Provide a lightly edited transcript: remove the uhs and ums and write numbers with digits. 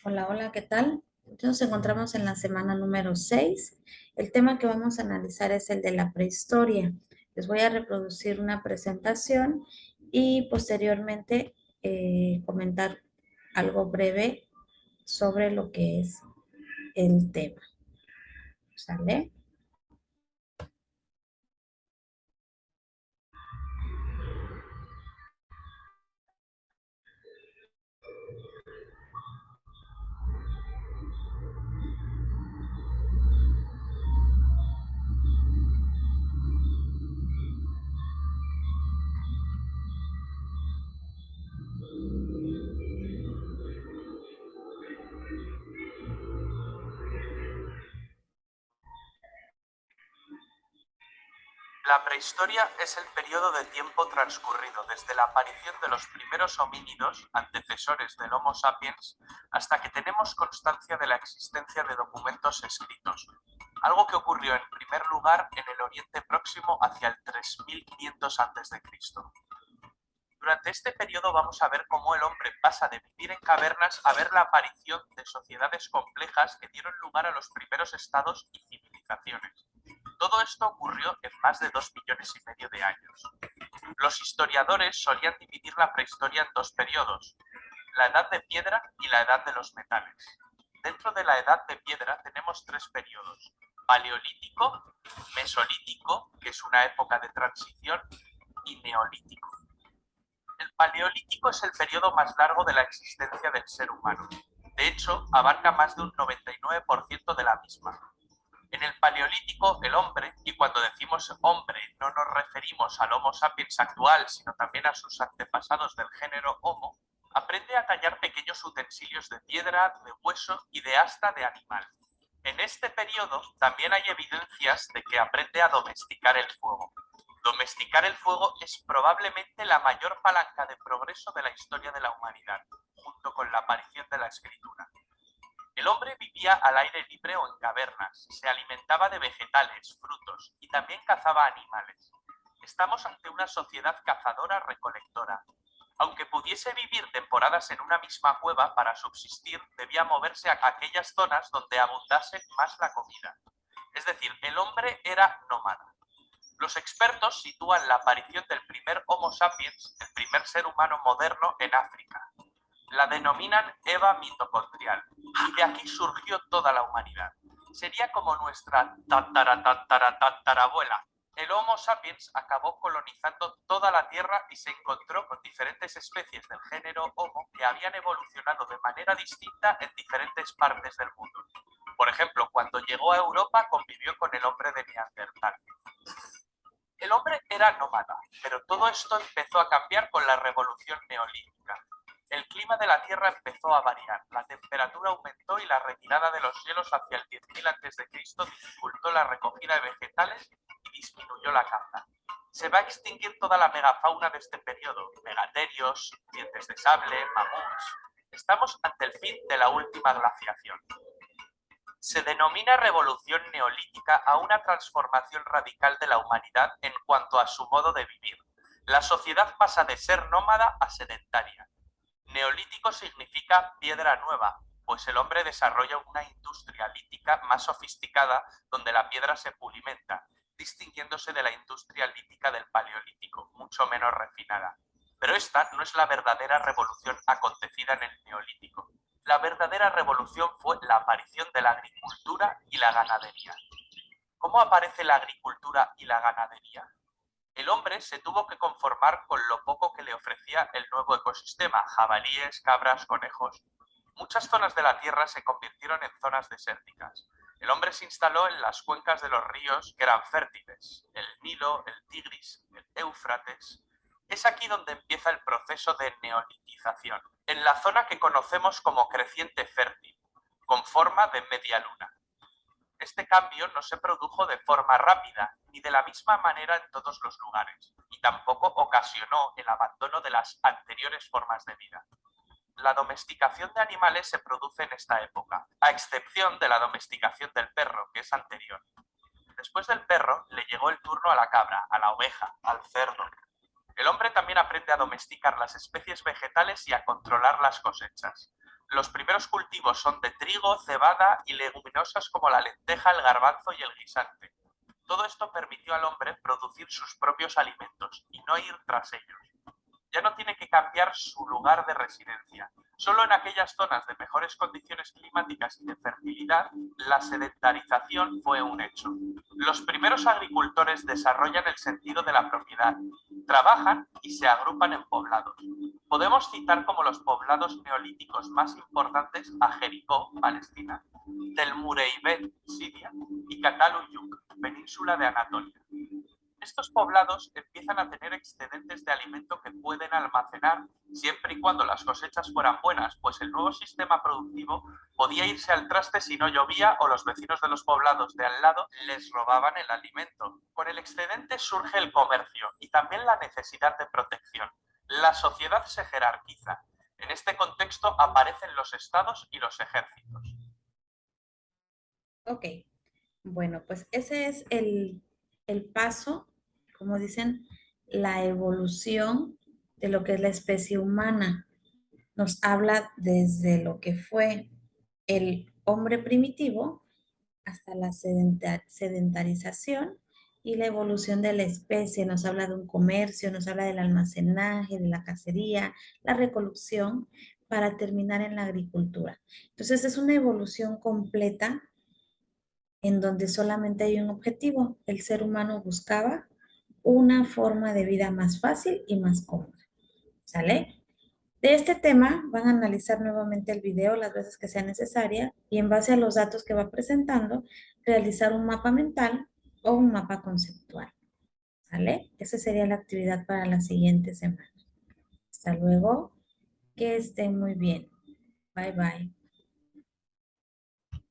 Hola, hola, ¿qué tal? Nos encontramos en la semana número 6. El tema que vamos a analizar es el de la prehistoria. Les voy a reproducir una presentación y posteriormente comentar algo breve sobre lo que es el tema. ¿Sale? La prehistoria es el periodo de tiempo transcurrido desde la aparición de los primeros homínidos, antecesores del Homo sapiens, hasta que tenemos constancia de la existencia de documentos escritos, algo que ocurrió en primer lugar en el Oriente Próximo hacia el 3500 a.C. Durante este periodo vamos a ver cómo el hombre pasa de vivir en cavernas a ver la aparición de sociedades complejas que dieron lugar a los primeros estados y civilizaciones. Todo esto ocurrió en más de 2,5 millones de años. Los historiadores solían dividir la prehistoria en dos periodos, la edad de piedra y la edad de los metales. Dentro de la edad de piedra tenemos tres periodos: paleolítico, mesolítico, que es una época de transición, y neolítico. El paleolítico es el periodo más largo de la existencia del ser humano. De hecho, abarca más de un 99% de la misma. En el Paleolítico, el hombre, y cuando decimos hombre no nos referimos al Homo sapiens actual, sino también a sus antepasados del género Homo, aprende a tallar pequeños utensilios de piedra, de hueso y de asta de animal. En este periodo también hay evidencias de que aprende a domesticar el fuego. Domesticar el fuego es probablemente la mayor palanca de progreso de la historia de la humanidad, junto con la aparición de la escritura. El hombre vivía al aire libre o en cavernas, se alimentaba de vegetales, frutos y también cazaba animales. Estamos ante una sociedad cazadora-recolectora. Aunque pudiese vivir temporadas en una misma cueva, para subsistir debía moverse a aquellas zonas donde abundase más la comida. Es decir, el hombre era nómada. Los expertos sitúan la aparición del primer Homo sapiens, el primer ser humano moderno, en África. La denominan Eva mitocondrial, y de aquí surgió toda la humanidad. Sería como nuestra tatarabuela. El Homo sapiens acabó colonizando toda la Tierra y se encontró con diferentes especies del género Homo que habían evolucionado de manera distinta en diferentes partes del mundo. Por ejemplo, cuando llegó a Europa convivió con el hombre de Neandertal. El hombre era nómada, pero todo esto empezó a cambiar con la revolución neolítica. El clima de la Tierra empezó a variar, la temperatura aumentó y la retirada de los hielos hacia el 10.000 a.C. dificultó la recogida de vegetales y disminuyó la caza. Se va a extinguir toda la megafauna de este periodo: megaterios, dientes de sable, mamuts. Estamos ante el fin de la última glaciación. Se denomina revolución neolítica a una transformación radical de la humanidad en cuanto a su modo de vivir. La sociedad pasa de ser nómada a sedentaria. Neolítico significa piedra nueva, pues el hombre desarrolla una industria lítica más sofisticada donde la piedra se pulimenta, distinguiéndose de la industria lítica del paleolítico, mucho menos refinada. Pero esta no es la verdadera revolución acontecida en el neolítico. La verdadera revolución fue la aparición de la agricultura y la ganadería. ¿Cómo aparece la agricultura y la ganadería? El hombre se tuvo que conformar con lo poco que le ofrecía el nuevo ecosistema: jabalíes, cabras, conejos. Muchas zonas de la Tierra se convirtieron en zonas desérticas. El hombre se instaló en las cuencas de los ríos que eran fértiles: el Nilo, el Tigris, el Éufrates. Es aquí donde empieza el proceso de neolitización, en la zona que conocemos como creciente fértil, con forma de media luna. Este cambio no se produjo de forma rápida ni de la misma manera en todos los lugares, y tampoco ocasionó el abandono de las anteriores formas de vida. La domesticación de animales se produce en esta época, a excepción de la domesticación del perro, que es anterior. Después del perro le llegó el turno a la cabra, a la oveja, al cerdo. El hombre también aprende a domesticar las especies vegetales y a controlar las cosechas. Los primeros cultivos son de trigo, cebada y leguminosas como la lenteja, el garbanzo y el guisante. Todo esto permitió al hombre producir sus propios alimentos y no ir tras ellos. Ya no tiene que cambiar su lugar de residencia. Solo en aquellas zonas de mejores condiciones climáticas y de fertilidad, la sedentarización fue un hecho. Los primeros agricultores desarrollan el sentido de la propiedad, trabajan y se agrupan en poblados. Podemos citar como los poblados neolíticos más importantes a Jericó, Palestina, Tel Mureibet, Siria, y Cataluyuk, península de Anatolia. Estos poblados empiezan a tener excedentes de alimento que pueden almacenar siempre y cuando las cosechas fueran buenas, pues el nuevo sistema productivo podía irse al traste si no llovía o los vecinos de los poblados de al lado les robaban el alimento. Con el excedente surge el comercio y también la necesidad de protección. La sociedad se jerarquiza. En este contexto aparecen los estados y los ejércitos. Ok, bueno, pues ese es el paso, como dicen, la evolución de lo que es la especie humana. Nos habla desde lo que fue el hombre primitivo hasta la sedentarización y la evolución de la especie. Nos habla de un comercio, nos habla del almacenaje, de la cacería, la recolección, para terminar en la agricultura. Entonces es una evolución completa en donde solamente hay un objetivo. El ser humano buscaba una forma de vida más fácil y más cómoda. ¿Sale? De este tema van a analizar nuevamente el video las veces que sea necesaria y en base a los datos que va presentando, realizar un mapa mental o un mapa conceptual. ¿Sale? Esa sería la actividad para la siguiente semana. Hasta luego. Que estén muy bien. Bye bye.